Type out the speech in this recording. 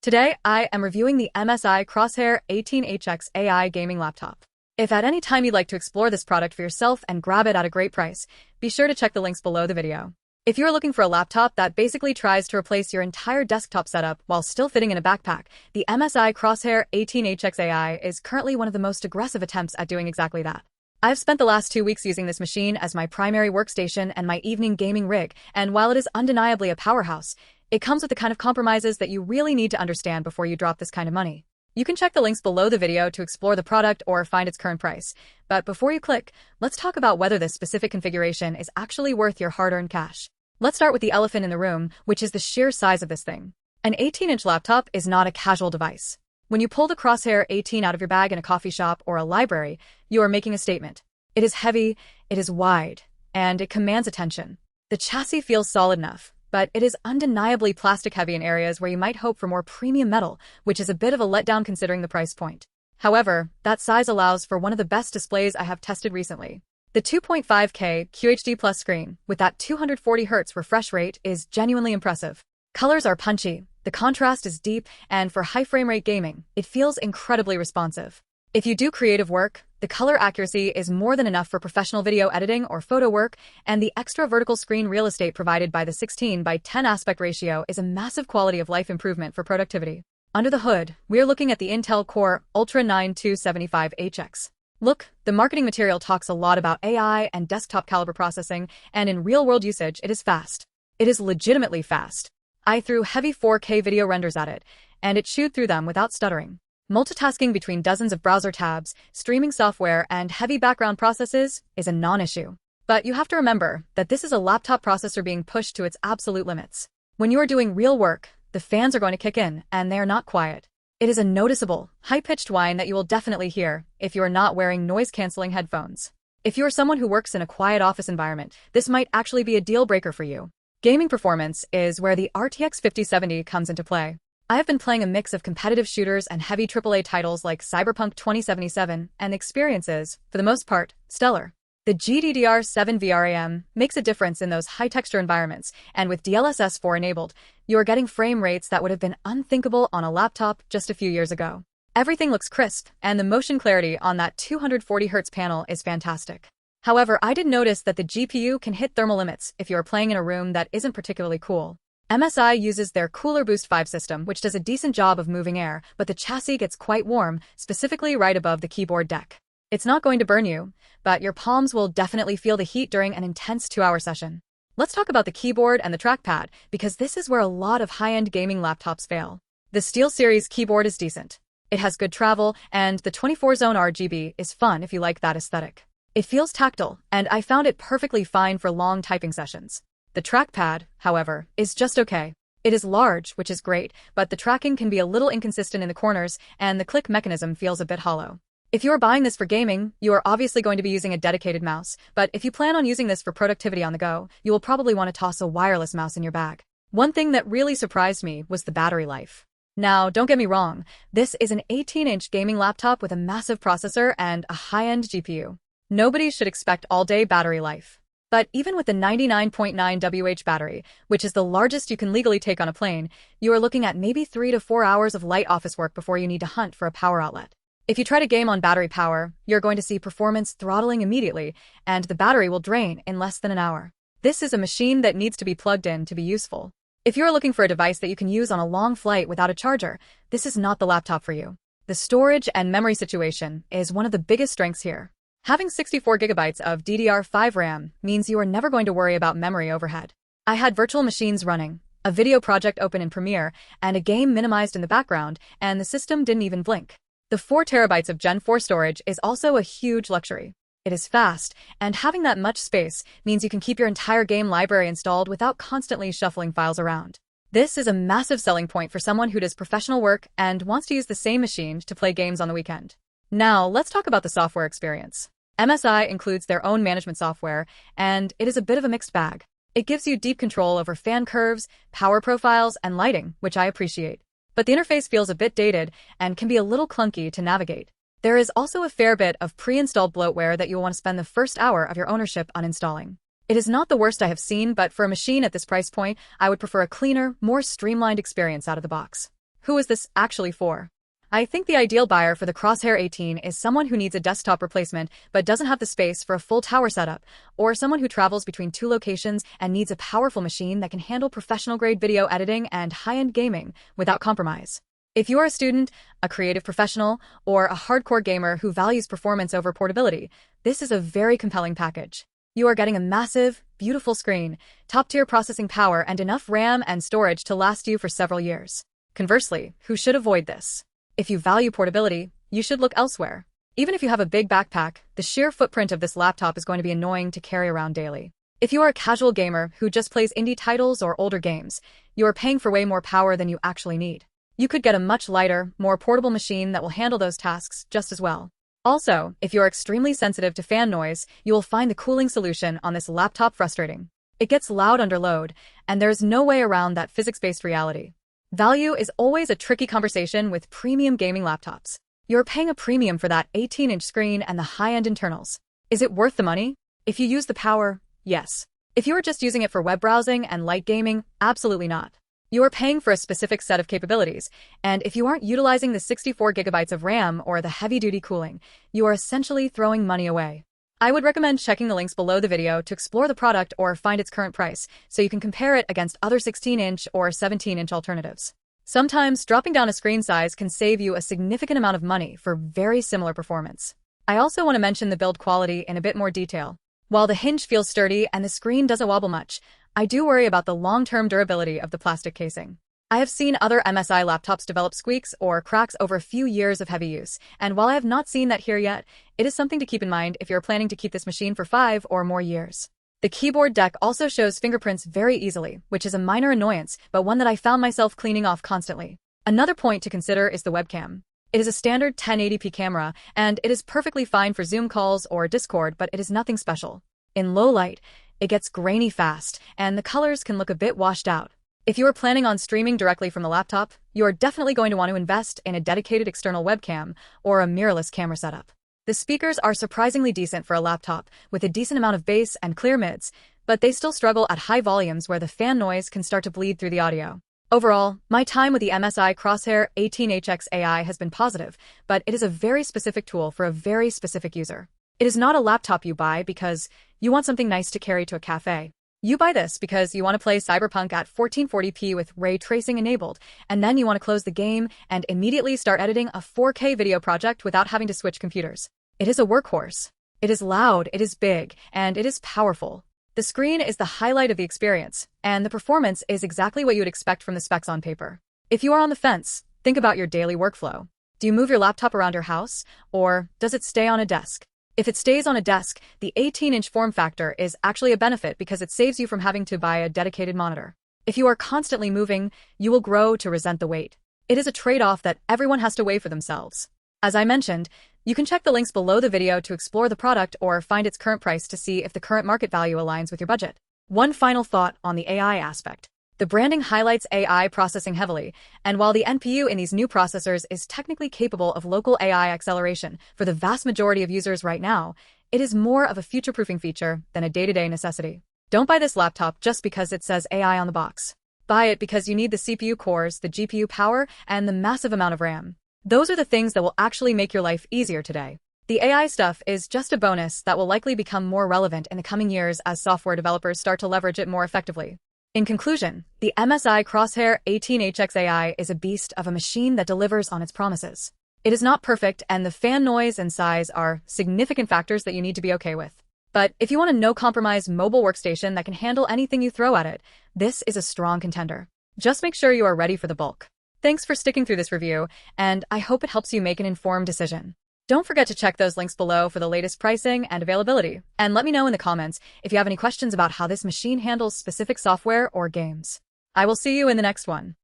Today, I am reviewing the MSI Crosshair 18HX AI gaming laptop. If at any time you'd like to explore this product for yourself and grab it at a great price, be sure to check the links below the video. If you're looking for a laptop that basically tries to replace your entire desktop setup while still fitting in a backpack, the MSI Crosshair 18HX AI is currently one of the most aggressive attempts at doing exactly that. I've spent the last 2 weeks using this machine as my primary workstation and my evening gaming rig, and while it is undeniably a powerhouse, it comes with the kind of compromises that you really need to understand before you drop this kind of money. You can check the links below the video to explore the product or find its current price. But before you click, let's talk about whether this specific configuration is actually worth your hard-earned cash. Let's start with the elephant in the room, which is the sheer size of this thing. An 18-inch laptop is not a casual device. When you pull the Crosshair 18 out of your bag in a coffee shop or a library, you are making a statement. It is heavy, it is wide, and it commands attention. The chassis feels solid enough, but it is undeniably plastic heavy in areas where you might hope for more premium metal, which is a bit of a letdown considering the price point. However, that size allows for one of the best displays I have tested recently. The 2.5K QHD Plus screen, with that 240Hz refresh rate, is genuinely impressive. Colors are punchy, the contrast is deep, and for high frame rate gaming, it feels incredibly responsive. If you do creative work, the color accuracy is more than enough for professional video editing or photo work, and the extra vertical screen real estate provided by the 16:10 aspect ratio is a massive quality of life improvement for productivity. Under the hood, we're looking at the Intel Core Ultra 9275HX. Look, the marketing material talks a lot about AI and desktop caliber processing, and in real-world usage, it is fast. It is legitimately fast. I threw heavy 4K video renders at it, and it chewed through them without stuttering. Multitasking between dozens of browser tabs, streaming software, and heavy background processes is a non-issue. But you have to remember that this is a laptop processor being pushed to its absolute limits. When you are doing real work, the fans are going to kick in, and they are not quiet. It is a noticeable, high-pitched whine that you will definitely hear if you are not wearing noise-canceling headphones. If you are someone who works in a quiet office environment, this might actually be a deal-breaker for you. Gaming performance is where the RTX 5070 comes into play. I have been playing a mix of competitive shooters and heavy AAA titles like Cyberpunk 2077, and the experience is, for the most part, stellar. The GDDR7 VRAM makes a difference in those high-texture environments, and with DLSS 4 enabled, you are getting frame rates that would have been unthinkable on a laptop just a few years ago. Everything looks crisp, and the motion clarity on that 240Hz panel is fantastic. However, I did notice that the GPU can hit thermal limits if you are playing in a room that isn't particularly cool. MSI uses their Cooler Boost 5 system, which does a decent job of moving air, but the chassis gets quite warm, specifically right above the keyboard deck. It's not going to burn you, but your palms will definitely feel the heat during an intense 2-hour session. Let's talk about the keyboard and the trackpad, because this is where a lot of high-end gaming laptops fail. The SteelSeries keyboard is decent. It has good travel, and the 24-zone RGB is fun if you like that aesthetic. It feels tactile, and I found it perfectly fine for long typing sessions. The trackpad, however, is just okay. It is large, which is great, but the tracking can be a little inconsistent in the corners, and the click mechanism feels a bit hollow. If you are buying this for gaming, you are obviously going to be using a dedicated mouse, but if you plan on using this for productivity on the go, you will probably want to toss a wireless mouse in your bag. One thing that really surprised me was the battery life. Now, don't get me wrong, this is an 18-inch gaming laptop with a massive processor and a high-end GPU. Nobody should expect all-day battery life. But even with the 99.9 Wh battery, which is the largest you can legally take on a plane, you are looking at maybe 3 to 4 hours of light office work before you need to hunt for a power outlet. If you try to game on battery power, you're going to see performance throttling immediately, and the battery will drain in less than an hour. This is a machine that needs to be plugged in to be useful. If you're looking for a device that you can use on a long flight without a charger, this is not the laptop for you. The storage and memory situation is one of the biggest strengths here. Having 64GB of DDR5 RAM means you are never going to worry about memory overhead. I had virtual machines running, a video project open in Premiere, and a game minimized in the background, and the system didn't even blink. The 4TB of Gen 4 storage is also a huge luxury. It is fast, and having that much space means you can keep your entire game library installed without constantly shuffling files around. This is a massive selling point for someone who does professional work and wants to use the same machine to play games on the weekend. Now, let's talk about the software experience. MSI includes their own management software, and it is a bit of a mixed bag. It gives you deep control over fan curves, power profiles, and lighting, which I appreciate. But the interface feels a bit dated and can be a little clunky to navigate. There is also a fair bit of pre-installed bloatware that you'll want to spend the first hour of your ownership uninstalling. It is not the worst I have seen, but for a machine at this price point, I would prefer a cleaner, more streamlined experience out of the box. Who is this actually for? I think the ideal buyer for the Crosshair 18 is someone who needs a desktop replacement but doesn't have the space for a full tower setup, or someone who travels between two locations and needs a powerful machine that can handle professional-grade video editing and high-end gaming without compromise. If you are a student, a creative professional, or a hardcore gamer who values performance over portability, this is a very compelling package. You are getting a massive, beautiful screen, top-tier processing power, and enough RAM and storage to last you for several years. Conversely, who should avoid this? If you value portability, you should look elsewhere. Even if you have a big backpack, the sheer footprint of this laptop is going to be annoying to carry around daily. If you are a casual gamer who just plays indie titles or older games, you are paying for way more power than you actually need. You could get a much lighter, more portable machine that will handle those tasks just as well. Also, if you are extremely sensitive to fan noise, you will find the cooling solution on this laptop frustrating. It gets loud under load, and there is no way around that physics-based reality. Value is always a tricky conversation with premium gaming laptops. You're paying a premium for that 18-inch screen and the high-end internals. Is it worth the money? If you use the power, yes. If you are just using it for web browsing and light gaming, absolutely not. You are paying for a specific set of capabilities, and if you aren't utilizing the 64 gigabytes of RAM or the heavy-duty cooling, you are essentially throwing money away. I would recommend checking the links below the video to explore the product or find its current price, so you can compare it against other 16-inch or 17-inch alternatives. Sometimes, dropping down a screen size can save you a significant amount of money for very similar performance. I also want to mention the build quality in a bit more detail. While the hinge feels sturdy and the screen doesn't wobble much, I do worry about the long-term durability of the plastic casing. I have seen other MSI laptops develop squeaks or cracks over a few years of heavy use, and while I have not seen that here yet, it is something to keep in mind if you're planning to keep this machine for 5 or more years. The keyboard deck also shows fingerprints very easily, which is a minor annoyance, but one that I found myself cleaning off constantly. Another point to consider is the webcam. It is a standard 1080p camera, and it is perfectly fine for Zoom calls or Discord, but it is nothing special. In low light, it gets grainy fast, and the colors can look a bit washed out. If you are planning on streaming directly from the laptop, you are definitely going to want to invest in a dedicated external webcam or a mirrorless camera setup. The speakers are surprisingly decent for a laptop, with a decent amount of bass and clear mids, but they still struggle at high volumes where the fan noise can start to bleed through the audio. Overall, my time with the MSI Crosshair 18HX AI has been positive, but it is a very specific tool for a very specific user. It is not a laptop you buy because you want something nice to carry to a cafe. You buy this because you want to play Cyberpunk at 1440p with ray tracing enabled, and then you want to close the game and immediately start editing a 4K video project without having to switch computers. It is a workhorse. It is loud, it is big, and it is powerful. The screen is the highlight of the experience, and the performance is exactly what you would expect from the specs on paper. If you are on the fence, think about your daily workflow. Do you move your laptop around your house, or does it stay on a desk? If it stays on a desk, the 18-inch form factor is actually a benefit because it saves you from having to buy a dedicated monitor. If you are constantly moving, you will grow to resent the weight. It is a trade-off that everyone has to weigh for themselves. As I mentioned, you can check the links below the video to explore the product or find its current price to see if the current market value aligns with your budget. One final thought on the AI aspect. The branding highlights AI processing heavily, and while the NPU in these new processors is technically capable of local AI acceleration for the vast majority of users right now, it is more of a future-proofing feature than a day-to-day necessity. Don't buy this laptop just because it says AI on the box. Buy it because you need the CPU cores, the GPU power, and the massive amount of RAM. Those are the things that will actually make your life easier today. The AI stuff is just a bonus that will likely become more relevant in the coming years as software developers start to leverage it more effectively. In conclusion, the MSI Crosshair 18HX AI is a beast of a machine that delivers on its promises. It is not perfect, and the fan noise and size are significant factors that you need to be okay with. But if you want a no-compromise mobile workstation that can handle anything you throw at it, this is a strong contender. Just make sure you are ready for the bulk. Thanks for sticking through this review, and I hope it helps you make an informed decision. Don't forget to check those links below for the latest pricing and availability, and let me know in the comments if you have any questions about how this machine handles specific software or games. I will see you in the next one.